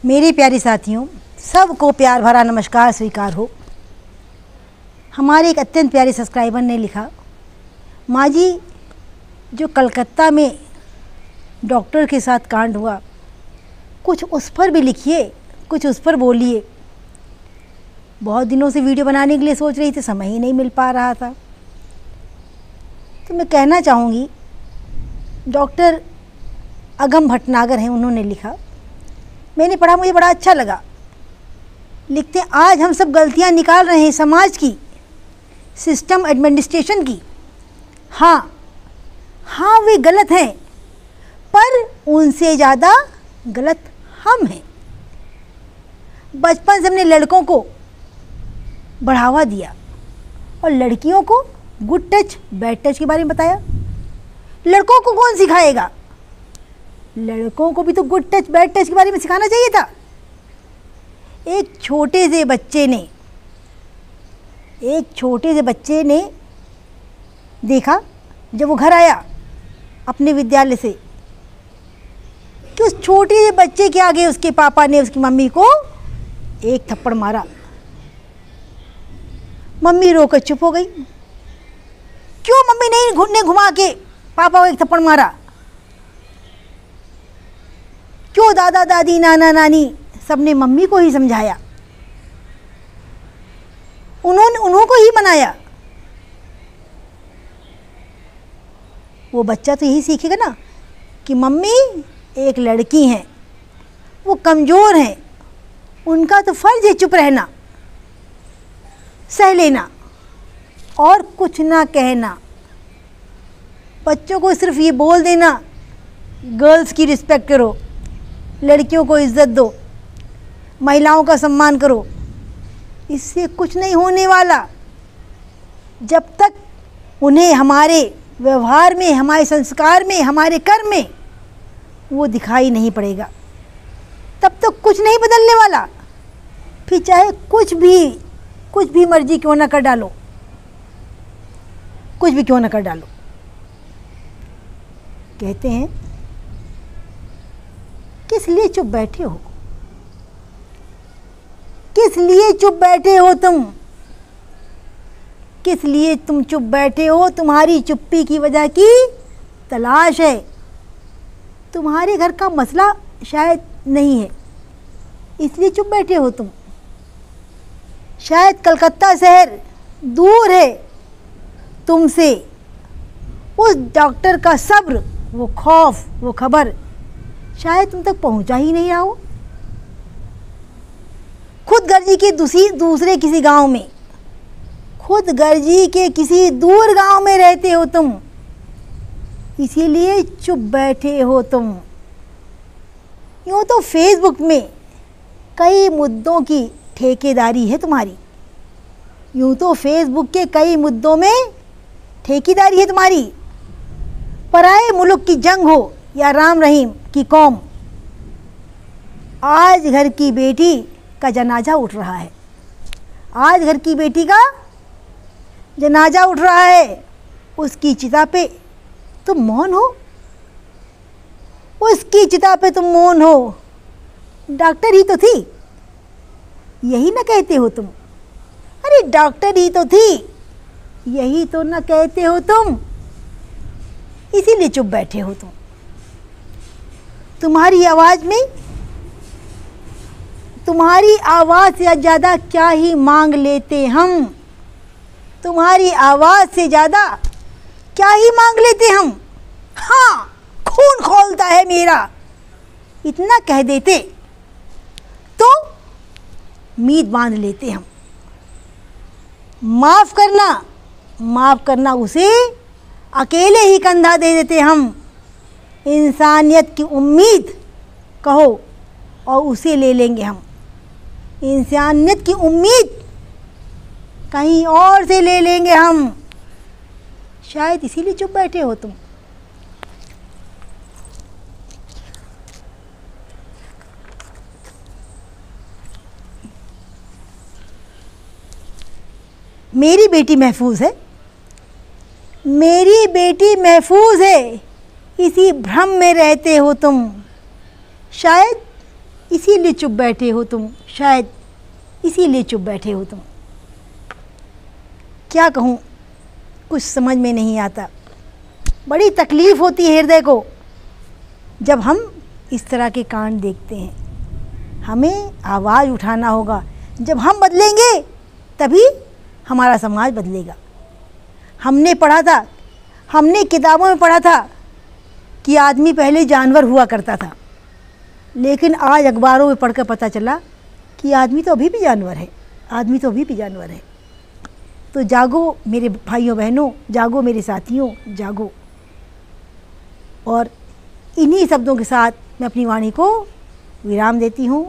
मेरे प्यारे साथियों, सबको प्यार भरा नमस्कार स्वीकार हो। हमारे एक अत्यंत प्यारे सब्सक्राइबर ने लिखा, माँ जी जो कलकत्ता में डॉक्टर के साथ कांड हुआ, कुछ उस पर भी लिखिए, कुछ उस पर बोलिए। बहुत दिनों से वीडियो बनाने के लिए सोच रही थी, समय ही नहीं मिल पा रहा था। तो मैं कहना चाहूँगी, डॉक्टर अगम भटनागर हैं, उन्होंने लिखा, मैंने पढ़ा, मुझे बड़ा अच्छा लगा। लिखते, आज हम सब गलतियाँ निकाल रहे हैं समाज की, सिस्टम एडमिनिस्ट्रेशन की। हाँ वे गलत हैं, पर उनसे ज़्यादा गलत हम हैं। बचपन से हमने लड़कों को बढ़ावा दिया और लड़कियों को गुड टच बैड टच के बारे में बताया। लड़कों को कौन सिखाएगा? लड़कों को भी तो गुड टच बैड टच के बारे में सिखाना चाहिए था। एक छोटे से बच्चे ने देखा जब वो घर आया अपने विद्यालय से कि उस छोटे से बच्चे के आगे उसके पापा ने उसकी मम्मी को एक थप्पड़ मारा। मम्मी रोकर चुप हो गई। क्यों मम्मी ने घुमा के पापा को एक थप्पड़ मारा? क्यों दादा दादी नाना नानी सबने मम्मी को ही समझाया, उन्हों को ही मनाया? वो बच्चा तो यही सीखेगा ना कि मम्मी एक लड़की हैं, वो कमज़ोर हैं, उनका तो फर्ज है चुप रहना, सह लेना और कुछ ना कहना। बच्चों को सिर्फ ये बोल देना, गर्ल्स की रिस्पेक्ट करो, लड़कियों को इज्जत दो, महिलाओं का सम्मान करो, इससे कुछ नहीं होने वाला। जब तक उन्हें हमारे व्यवहार में, हमारे संस्कार में, हमारे कर्म में वो दिखाई नहीं पड़ेगा, तब तक कुछ नहीं बदलने वाला। फिर चाहे कुछ भी मर्जी क्यों ना कर डालो, कुछ भी क्यों ना कर डालो। कहते हैं, किस लिए चुप बैठे हो? किस लिए चुप बैठे हो तुम? किस लिए तुम चुप बैठे हो? तुम्हारी चुप्पी की वजह की तलाश है। तुम्हारे घर का मसला शायद नहीं है, इसलिए चुप बैठे हो तुम। शायद कलकत्ता शहर दूर है तुमसे, उस डॉक्टर का सब्र, वो खौफ, वो खबर शायद तुम तक पहुंचा ही नहीं रहा हो। खुदगर्जी के दूसरे किसी गांव में, खुदगर्जी के किसी दूर गांव में रहते हो तुम, इसीलिए चुप बैठे हो तुम। यूँ तो फेसबुक में कई मुद्दों की ठेकेदारी है तुम्हारी, यूँ तो फेसबुक के कई मुद्दों में ठेकेदारी है तुम्हारी। पराए मुल्क की जंग हो या राम रहीम की कौम, आज घर की बेटी का जनाजा उठ रहा है, आज घर की बेटी का जनाजा उठ रहा है। उसकी चिता पे तुम मौन हो, उसकी चिता पे तुम मौन हो। डॉक्टर ही तो थी, यही ना कहते हो तुम? अरे डॉक्टर ही तो थी, यही तो ना कहते हो तुम? इसीलिए चुप बैठे हो तुम। तुम्हारी आवाज़ से ज़्यादा क्या ही मांग लेते हम? तुम्हारी आवाज़ से ज़्यादा क्या ही मांग लेते हम? हाँ, खून खौलता है मेरा, इतना कह देते तो मीत बांध लेते हम। माफ़ करना उसे अकेले ही कंधा दे देते हम। इंसानियत की उम्मीद कहो और उसे ले लेंगे हम। इंसानियत की उम्मीद कहीं और से ले लेंगे हम। शायद इसीलिए चुप बैठे हो तुम। मेरी बेटी महफूज है, मेरी बेटी महफूज है, इसी भ्रम में रहते हो तुम। शायद इसीलिए चुप बैठे हो तुम, शायद इसीलिए चुप बैठे हो तुम। क्या कहूँ, कुछ समझ में नहीं आता। बड़ी तकलीफ़ होती है हृदय को जब हम इस तरह के कांड देखते हैं। हमें आवाज़ उठाना होगा। जब हम बदलेंगे तभी हमारा समाज बदलेगा। हमने पढ़ा था, हमने किताबों में पढ़ा था कि आदमी पहले जानवर हुआ करता था, लेकिन आज अखबारों में पढ़कर पता चला कि आदमी तो अभी भी जानवर है, आदमी तो अभी भी जानवर है। तो जागो मेरे भाइयों बहनों, जागो मेरे साथियों, जागो। और इन्हीं शब्दों के साथ मैं अपनी वाणी को विराम देती हूँ।